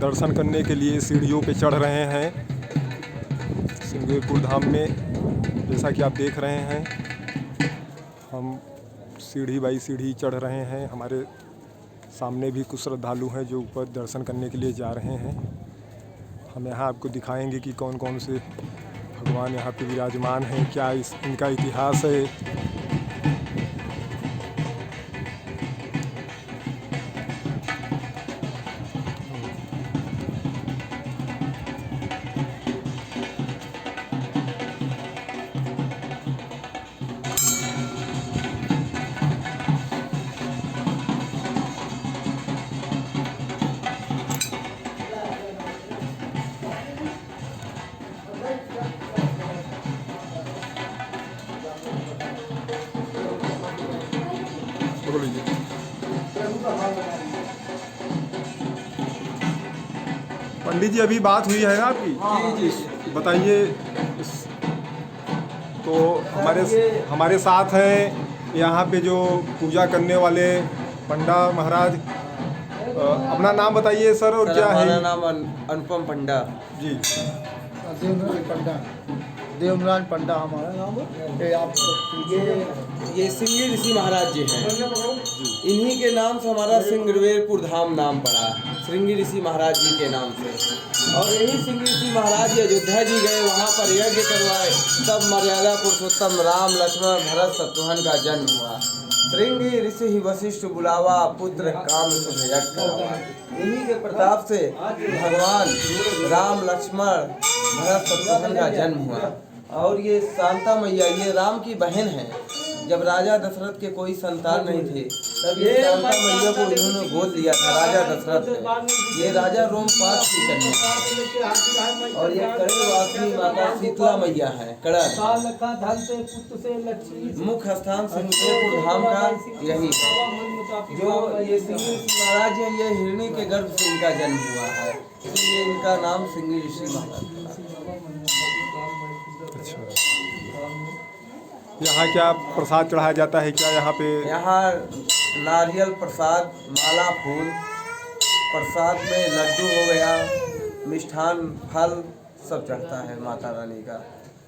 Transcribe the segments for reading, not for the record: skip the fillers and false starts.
दर्शन करने के लिए सीढ़ियों पे चढ़ रहे हैं श्रृंगेरपुर धाम में। जैसा कि आप देख रहे हैं, हम सीढ़ी बाई सीढ़ी चढ़ रहे हैं। हमारे सामने भी कुछ श्रद्धालु हैं जो ऊपर दर्शन करने के लिए जा रहे हैं। हम यहाँ आपको दिखाएंगे कि कौन कौन से भगवान यहाँ पे विराजमान हैं, क्या इनका इतिहास है। पंडित जी, अभी बात हुई है ना आपकी? बताइए। तो हमारे साथ हैं यहाँ पे जो पूजा करने वाले पंडा महाराज। अपना नाम बताइए सर, और क्या है? हमारा नाम अनुपम पंडा जी। देवराज पंडा हमारा नाम है। ये सिंगी ऋषि महाराज जी हैं। इन्हीं के नाम से हमारा श्रृंगेरपुर धाम नाम पड़ा, श्रृंगी ऋषि महाराज जी के नाम से। और यही श्रृंगी ऋषि महाराज जी अयोध्या जी गए, वहाँ पर यज्ञ करवाए, तब मर्यादा पुरुषोत्तम राम लक्ष्मण भरत शत्रुघ्न का जन्म हुआ। श्रृंगी ऋषि वशिष्ठ बुलावा, पुत्र काम सुभयक करावा। इन्हीं के प्रताप से भगवान राम लक्ष्मण भरत शत्रुघ्न का जन्म हुआ। और ये शांता मैया ये राम की बहन है। जब राजा दशरथ के कोई संतान नहीं थे, तब ये शांता मैया को उन्होंने गोद लिया था राजा दशरथ ने। ये राजा रोमपाद की कन्या और ये कड़वासिनी माता शीतला मैया है। कड़ा मुख्य स्थान श्रृंगेरपुर धाम का यही है। जो ये श्रृंगी महाराज है, ये हिरणी के गर्भ से इनका जन्म हुआ है, इसलिए इनका नाम श्रृंगी ऋषि महाराज। यहाँ क्या प्रसाद चढ़ाया जाता है क्या यहाँ पे? यहाँ नारियल प्रसाद, माला फूल, प्रसाद में लड्डू हो गया, मिष्ठान फल सब चढ़ता है माता रानी का।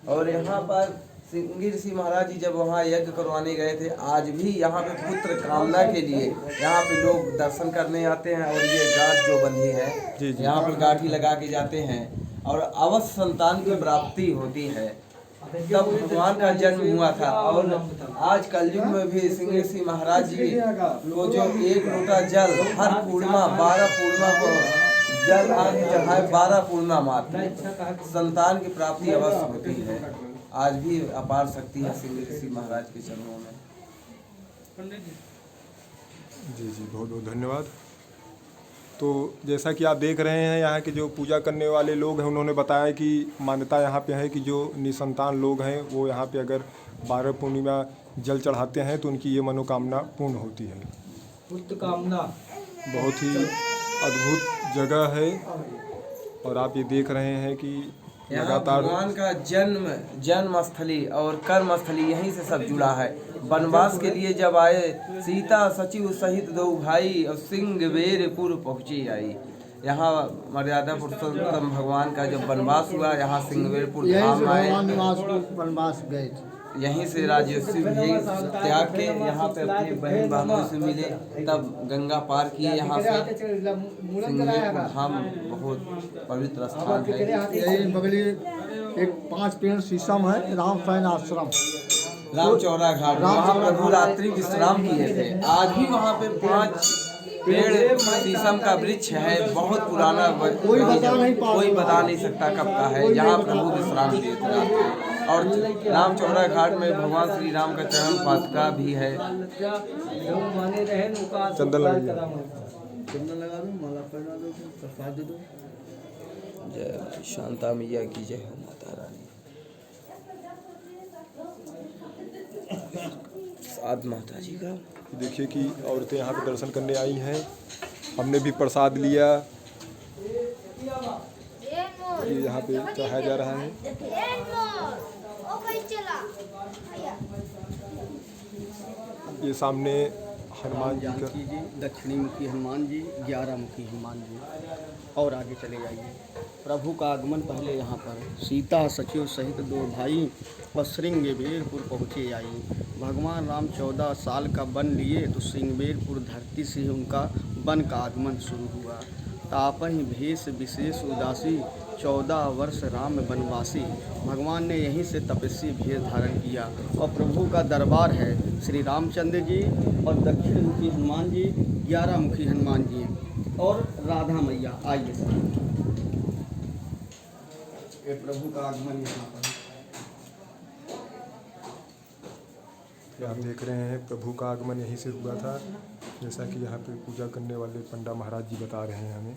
और यहाँ पर श्रृंगी ऋषि महाराज जी जब वहाँ यज्ञ करवाने गए थे, आज भी यहाँ पे पुत्र कामना के लिए यहाँ पे लोग दर्शन करने आते हैं। और ये गांठ जो बंधी है, यहाँ पर गांठी लगा के जाते हैं और अवश्य संतान की प्राप्ति होती है। तब भगवान का जन्म हुआ था। और आज कलयुग में भी श्रृंगी ऋषि महाराज जी को जो एक लोटा जल हर पूर्णिमा 12 पूर्णिमा को जल आदि चढ़ाए, 12 पूर्णिमा मात्र संतान की प्राप्ति अवश्य होती है। आज भी अपार शक्ति है श्रृंगी ऋषि महाराज के चरणों में। जी जी, बहुत बहुत धन्यवाद। तो जैसा कि आप देख रहे हैं, यहाँ के जो पूजा करने वाले लोग हैं, उन्होंने बताया कि मान्यता यहाँ पे है कि जो निसंतान लोग हैं वो यहाँ पे अगर 12 पूर्णिमा जल चढ़ाते हैं तो उनकी ये मनोकामना पूर्ण होती है। कामना बहुत ही अद्भुत जगह है। और आप ये देख रहे हैं कि लगातार भगवान का जन्मस्थली और कर्मस्थली यहीं से सब जुड़ा है। वनवास के लिए जब आए, सीता सचिव सहित 2 भाई और श्रृंगेरपुर पहुँची आई। यहाँ मर्यादा पुरुषोत्तम भगवान का जब वनवास हुआ, यहाँ श्रृंगेरपुर धाम आए, वनवास गए थे। यहीं से राजस्वी त्याग के यहाँ पे अपनी बहन भाइयों से मिले, तब गंगा पार किए। यहाँ से श्रृंगेरपुर धाम बहुत पवित्र स्थान है। यही बगली एक 5 पेड़ शीशम है, राम फैन आश्रम, राम चौरा घाट, वहाँ प्रभु रात्रि विश्राम किए थे। आज भी वहाँ पे 5 पेड़ शीशम का वृक्ष है, बहुत पुराना, कोई बता नहीं सकता कब का है। यहाँ प्रभु विश्राम किए थे। और राम चौरा घाट में भगवान श्री राम का चरण पादुका भी है। चंदन लगा दो, माला पहना दो, प्रसाद दे दो। जय शांता मैया की जय हो माता रानी। साध माता जी का देखिए कि औरतें यहाँ पे दर्शन करने आई हैं। हमने भी प्रसाद लिया। ये यहाँ पे चढ़ाया जा रहा है। ये सामने हनुमान जी का जानकी जी, दक्षिणी मुखी हनुमान जी, 11 मुखी हनुमान जी। और आगे चले जाइए। प्रभु का आगमन पहले यहाँ पर सीता सचिव सहित 2 भाई और श्रृंगबेरपुर पहुँचे आई। भगवान राम 14 साल का वन लिए तो श्रृंगबेरपुर धरती से उनका वन का आगमन शुरू हुआ। तापहि भेष विशेष उदासी 14 वर्ष राम वनवासी। भगवान ने यहीं से तपस्वी भेष धारण किया और प्रभु का दरबार है श्री रामचंद्र जी और दक्षिण मुखी हनुमान जी, 11 मुखी हनुमान जी और राधा मैया। आइए सर, ये प्रभु का आगमन यहाँ पर। आप देख रहे हैं प्रभु का आगमन यहीं से हुआ था, जैसा कि यहाँ पे पूजा करने वाले पंडा महाराज जी बता रहे हैं हमें।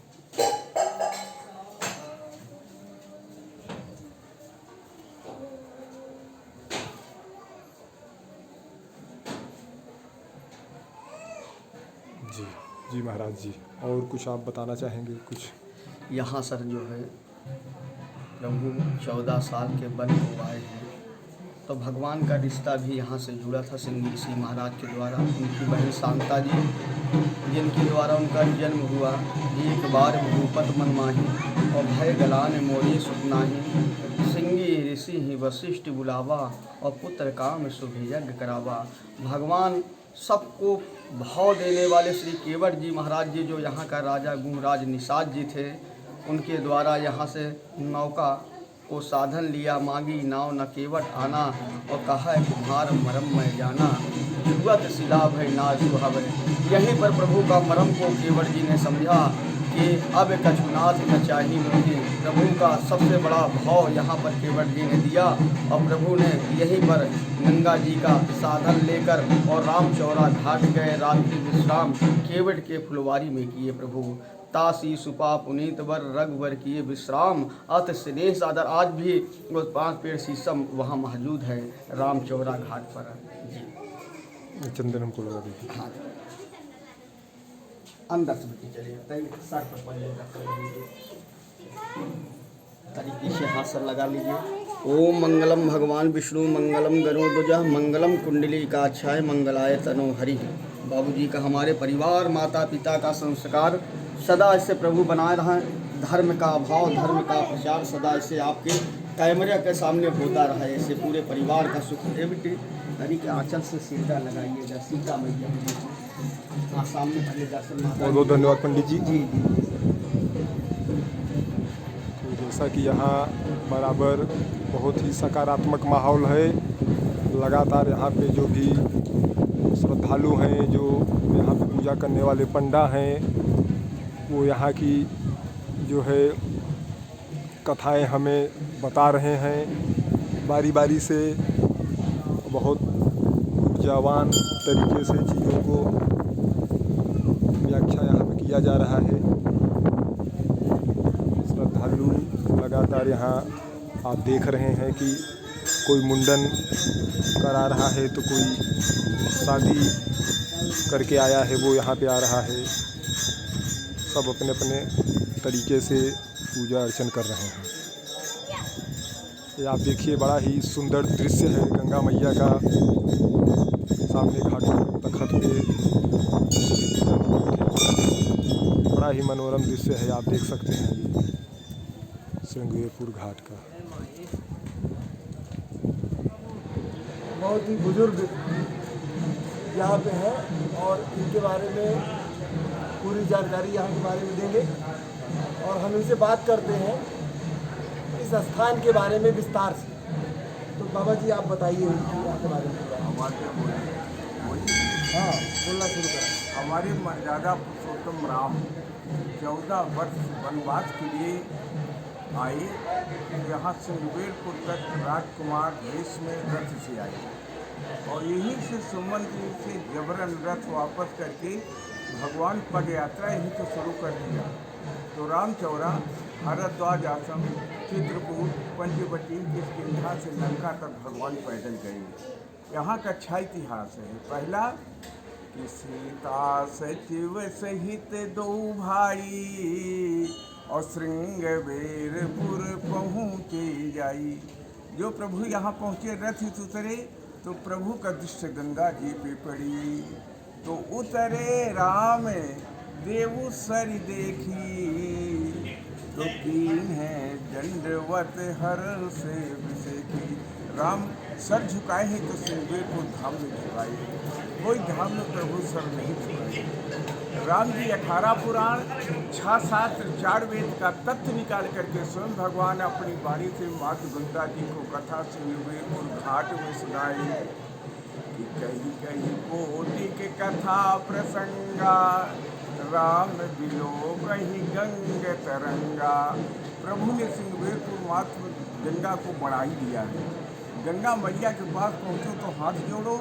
जी जी महाराज जी, और कुछ आप बताना चाहेंगे कुछ? यहाँ सर जो है प्रभु 14 साल के वन को आए हैं, तो भगवान का रिश्ता भी यहाँ से जुड़ा था सिंह ऋषि महाराज के द्वारा। उनकी बहन शांता जी, जिनके द्वारा उनका जन्म हुआ। एक बार भूपत मन माही और भय गलान मोरे सुखनाही। सिंगी ऋषि ही वशिष्ठ बुलावा और पुत्र काम शुभ यज्ञ करावा। भगवान सबको भाव देने वाले श्री केवट जी महाराज जी, जो यहाँ का राजा गुहराज निषाद जी थे, उनके द्वारा यहाँ से नौका को साधन लिया। मांगी नाव न केवट आना और कहा है कुम्हार मरम मैं जाना। जुगत शिला भय ना सुहावे। यहीं पर प्रभु का मरम को केवट जी ने समझा कि अब कछुनाथ न चाहिए मुझे। प्रभु का सबसे बड़ा भाव यहाँ पर केवट जी ने दिया और प्रभु ने यहीं पर गंगा जी का साधन लेकर और रामचौरा घाट गए। रात्रि विश्राम केवट के फुलवारी में किए प्रभु। तासी सुपा पुनीत वर रघुवर किए विश्राम। अत स्नेह सादर। आज भी वो 5 पेड़ शीशम वहाँ मौजूद है रामचौरा घाट पर। जी चंदन हमको लगा दीजिए। हाँ, अंदर से बेटी चलिए, सर पर पहले तरीके से हाथ सर लगा लीजिए। ओम मंगलम भगवान विष्णु मंगलम गरुड़ध्वज मंगलम कुंडली काक्षाय मंगलाय तनो हरि। बाबूजी का, हमारे परिवार माता पिता का संस्कार सदा इससे प्रभु बनाए रहें। धर्म का भाव, धर्म का प्रचार सदा इससे आपके कैमरे के सामने होता रहे। इससे पूरे परिवार का सुख है। बेटी हरि के आंचल से सीधा लगाइएगा। सीता मैया हाँ, सामने पहले दर्शन। बहुत बहुत धन्यवाद पंडित जी। जी जी। तो जैसा कि यहाँ बराबर बहुत ही सकारात्मक माहौल है। लगातार यहाँ पे जो भी श्रद्धालु हैं, जो यहाँ पे पूजा करने वाले पंडा हैं, वो यहाँ की जो है कथाएं हमें बता रहे हैं बारी बारी से। बहुत ऊर्जावान तरीके से चीज़ों को व्याख्या यहाँ पे किया जा रहा है। श्रद्धालु लगातार यहाँ आप देख रहे हैं कि कोई मुंडन करा रहा है, तो कोई शादी करके आया है वो यहाँ पे आ रहा है। सब अपने अपने तरीके से पूजा अर्चन कर रहे हैं। ये आप देखिए, बड़ा ही सुंदर दृश्य है गंगा मैया का। सामने घाट तखत पे बड़ा ही मनोरम दृश्य है, आप देख सकते हैं ये श्रृंगबेरपुर घाट का। बहुत ही बुजुर्ग यहाँ पे हैं और इनके बारे में पूरी जानकारी यहाँ के बारे में देंगे और हम इनसे बात करते हैं इस स्थान के बारे में विस्तार से। तो बाबा जी आप बताइए यहाँ के बारे में। हाँ, बोलना शुरू करें। हमारे मर्यादा पुरुषोत्तम राम 14 वर्ष वनवास के लिए आए। यहाँ श्रृंगबेरपुर तक राजकुमार देश में रथ से आए और यहीं से सुमंत से जबरन रथ वापस करके भगवान पद यात्रा यहीं से शुरू कर दिया। तो रामचौरा, हरद्वाज आश्रम, चित्रकूट, पंचवटी, किष्किंधा से लंका तक भगवान पैदल गए। यहाँ का अच्छा इतिहास है। पहला कि सीता सचिव सहित 2 भाई और श्रृंगबेरपुर पहुँचे जाई। जो प्रभु यहाँ पहुँचे रथ से उतरे तो प्रभु का दृश्य गंगा जी पे पड़ी। तो उतरे राम देवु सर देखी, तो कीन है दंडवत हर से विसेखी। राम सर झुकाए हैं तो सिंहवेद को धाम में झुकाए, कोई धाम में प्रभु सर नहीं झुकाए। राम जी 18 पुराण 6 शास्त्र 4 वेद का तत्व निकाल करके स्वयं भगवान अपनी बाणी से मातु गंगा जी को कथा सिंहवेदपुर घाट में सुनाई कि कहीं कहीं कोटि के कथा प्रसंगा, राम बिलो कहीं गंग तरंगा। प्रभु ने सिंहवेदपुर मातु गंगा को बढ़ाई दिया है। गंगा मैया के पास पहुँचो तो हाथ जोड़ो,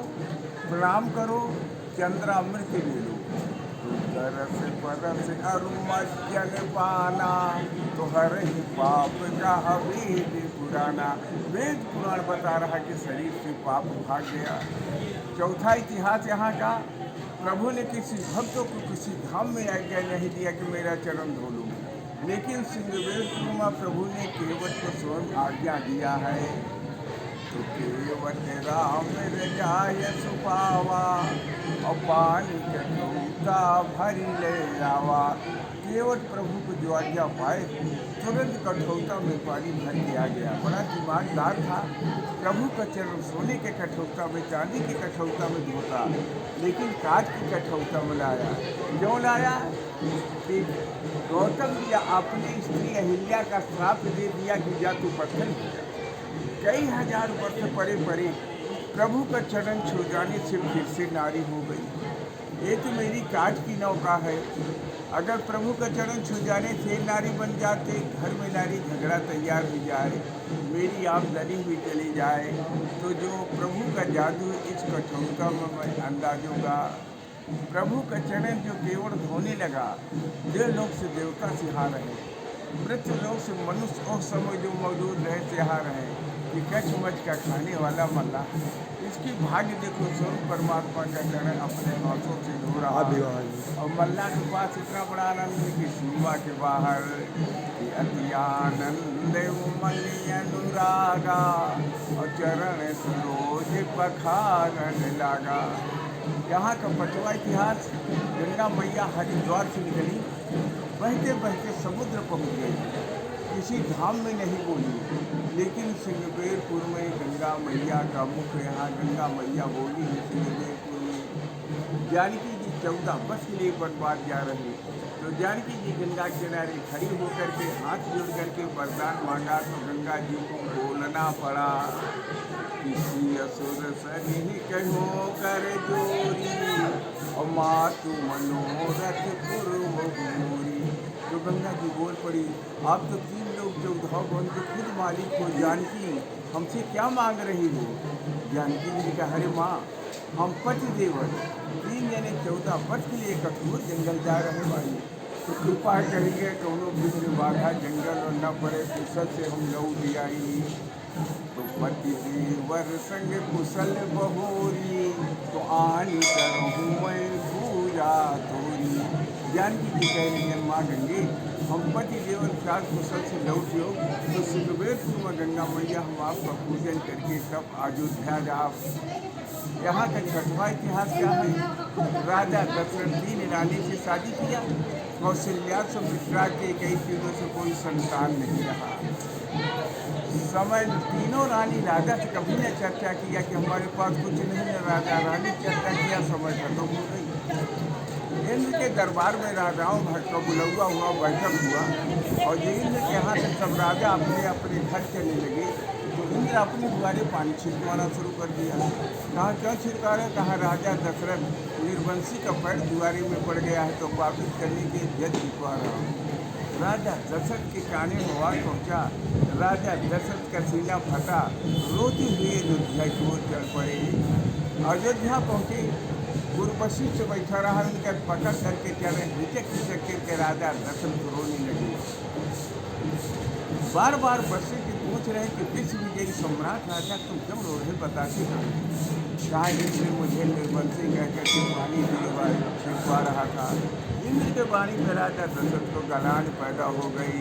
प्रणाम करो, चंद्रामृत ले लो। तो तरस परस अरुमज्जन पाना, तो हर ही पाप का वेद पुराना। वेद पुराण बता रहा कि शरीर से पाप भाग गया। चौथा इतिहास यहाँ का, प्रभु ने किसी भक्त को किसी धाम में आज्ञा नहीं दिया कि मेरा चरण धो लो, लेकिन सिंहवेदपुर में प्रभु ने केवट को स्वयं आज्ञा दिया है। तो केवट राम रजाय सुपावा, और पानी कटौता भरी ले आवा। केवट प्रभु को जो आज्ञा पाए तुरंत कठौता में पानी भर के आ गया। बड़ा दिमागदार था। प्रभु का चरण सोने के कठौता में, चांदी के कठौता में धोता, लेकिन काठ की कठौता में लाया। क्यों लाया? कि गौतम जी अपनी स्त्री अहिल्या का श्राप दे दिया कि जा तू पत्थर हो जा। कई हजार वर्ष परे परे प्रभु का चरण छू जाने से फिर से नारी हो गई। ये तो मेरी काठ की नौका है। अगर प्रभु का चरण छू जाने से नारी बन जाते, घर में नारी झगड़ा तैयार हो जाए, मेरी आमदनी भी चली जाए, तो जो प्रभु का जादू इस कठौता में मैं अंदाजूंगा। प्रभु का चरण जो केवल धोने लगा, देव लोग से देवता सिहा रहे, मृत्यु लोग से मनुष्य और समय जो मौजूद रहे सिहा रहे कि कछ मच का खाने वाला मल्ला। इसकी भाग्य देखो, स्वयं परमात्मा का चरण अपने हाथों से धो रहा है। और मल्ला के पास इतना बड़ा आनंद है कि सीमा के बाहर कि अति आनंद मल्ली अनुरागा, और चरण सरोज पखारन लागा। यहाँ का पटवा इतिहास, गंगा मैया हरिद्वार से निकली, बहते बहते समुद्र पहुँच गई, किसी धाम में नहीं बोली, लेकिन सिंहवेदपुर में गंगा मैया का मुख, यहाँ गंगा मैया बोली है। सिंहवेदपुर में जानकी जी 14 वर्ष के लिए वनवास जा रहे, तो जानकी जी गंगा किनारे खड़ी होकर के हाथ जोड़ करके वरदान मांगा, तो गंगा जी को बोलना पड़ा, किसी असुर सही कहो कर जोरी, और मातु मनोरथ पूरी। तो गंगा जी बोल पड़ी, आप तो 3 लोग 14 बन के खुद मालिक हो, जानकी हमसे क्या मांग रही हो? जानकी जी कहा, अरे माँ, हम पति देवर 3 यानी 14 वर्ष के लिए कठोर जंगल जा रहे भाई, तो कृपा करेंगे कौनो बिंद बाधा जंगल और न पड़े, कुशल से हम लौट आई। तो पति देवर संग कुशल बहोरी, तो आनी करहूँ मैं पूजा तोरी। जानकी जी कह रही है, माँ गंगे, हम पति देवर साथ कुशल से लौटियो, तो सिंहवेदपुर में गंगा मैया हम आपका पूजन करके तब अयोध्या जाओ। यहाँ का 6वां इतिहास क्या है? राजा दशरथ जी ने रानी से शादी किया, कौशल्या सुमित्रा के कई चीज़ों से कोई संतान नहीं रहा। समय तीनों रानी राजा से कभी न चर्चा किया कि हमारे पास कुछ नहीं है, राजा रानी चर्चा किया, समय खत्म हो गई। इंद्र के दरबार में राजाओं भर का बुलौआ हुआ, बैठक हुआ, और जो इंद्र के यहाँ से सब राजा अपने अपने घर चलने लगे, तो इंद्र अपने द्वारे पानी छिड़कवाना शुरू कर दिया। कहाँ क्यों छिड़का रहे? कहाँ राजा दशरथ निर्वंशी का पैर दुआरे में पड़ गया है, तो वापिस करने के जज छिड़कवा रहा हूँ। राजा दशरथ के काने में आवाज पहुँचा, राजा दशरथ का सीना फटा, रोते हुए अयोध्या की ओर चल पड़े। अयोध्या पहुँचे, गुरबसी से बैठा रहा, उनका पकड़ करके चले, हिचक हिचक करके राजा दशरथ रोने लगे। बार बार बसी की पूछ रहे कि विश्व विजयी सम्राट राजा तुम क्यों रो रहे, बताते कहा इंद्र मुझे निर्बंसी कह करके पानी छिड़कवा रहा था। इंद्र के वाणी में राजा दशरथ को गलान पैदा हो गई।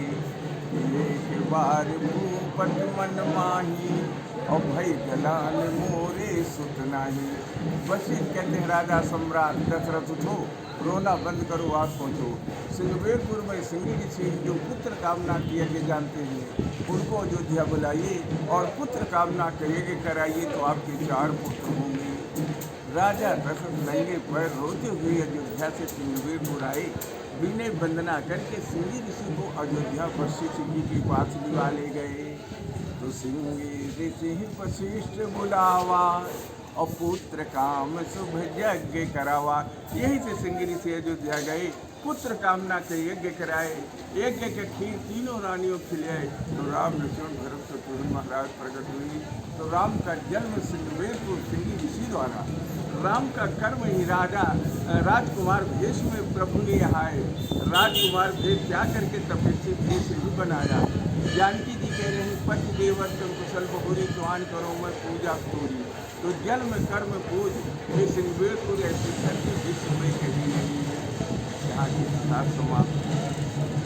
एक बार भूपत मन माही और भई गलाल मोरे सुत नाही। वशिष्ठ कहते हैं राजा सम्राट दशरथ उठो, रोना बंद करो, आप सोचो। सिंगवेरपुर में सिंगी ऋषि जो पुत्र कामना किया के जानते हैं, उनको अयोध्या बुलाइए और पुत्र कामना कहिए कराइए तो आपके 4 पुत्र होंगे। राजा दशरथ नंगे पैर रोते हुए अयोध्या से सिंगवेरपुर आए, विनय वंदना करके सिंगी ऋषि को अयोध्या वशिष्ठ जी के पास बुला ले गए। तो सिंगी ऋषि वशिष्ठ बुलावा और पुत्र काम शुभ यज्ञ करावा। यहीं से सिंगी ऋषि अयोध्या गए, पुत्र कामना के यज्ञ कराए, यज्ञ के खीर तीनों रानियों खिलाए। तो राम लक्ष्मण भरत शत्रुघ्न महाराज प्रकट हुई। तो राम का जन्म सिंगवेरपुर सिंगी ऋषि द्वारा, राम का कर्म ही राजकुमार भेष में प्रभु ने यहाँ आए राजकुमार भेष क्या करके तपस्वी भेष ही बनाया। जानकी जी कह रहे हैं पति देवर्तन कुशल बहुरी चौहान करो मैं पूजा पूरी। तो जन्म कर्म पूज ये सिंगवेरपुर ऐसी धरती विश्व में कहीं नहीं है। यहाँ की कथा समाप्त।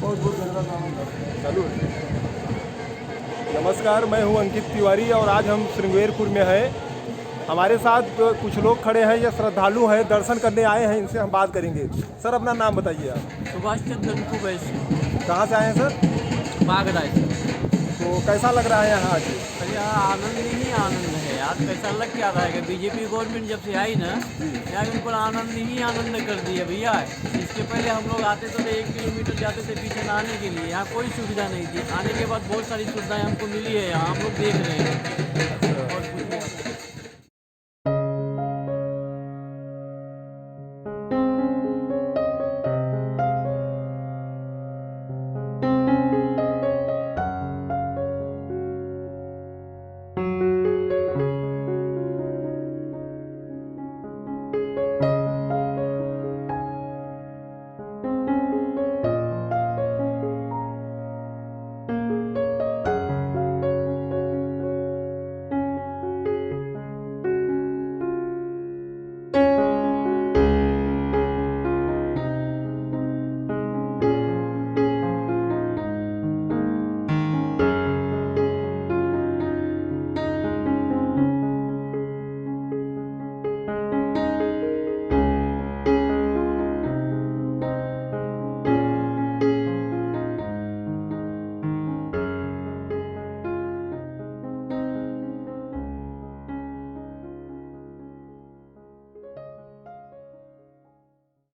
बहुत बहुत धन्यवाद। चालू है। नमस्कार, मैं हूं अंकित तिवारी और आज हम श्रृंगेरपुर में हैं। हमारे साथ कुछ लोग खड़े हैं, ये श्रद्धालु हैं, दर्शन करने आए हैं, इनसे हम बात करेंगे। सर अपना नाम बताइए आप। सुभाष चंद्र वैश्य, कहाँ से आए हैं सर? बागराय से। तो कैसा लग रहा है यहाँ आके? अरे यहाँ आनंद ही आनंद है यार, कैसा लग क्या रहा है। बीजेपी गवर्नमेंट जब से आई ना, यहाँ के ऊपर आनंद ही आनंद कर दिया भैया। इसके पहले हम लोग आते तो 1 किलोमीटर जाते थे पीछे नहाने के लिए, यहाँ कोई सुविधा नहीं थी। आने के बाद बहुत सारी सुविधाएं हमको मिली है, यहाँ हम लोग देख रहे हैं।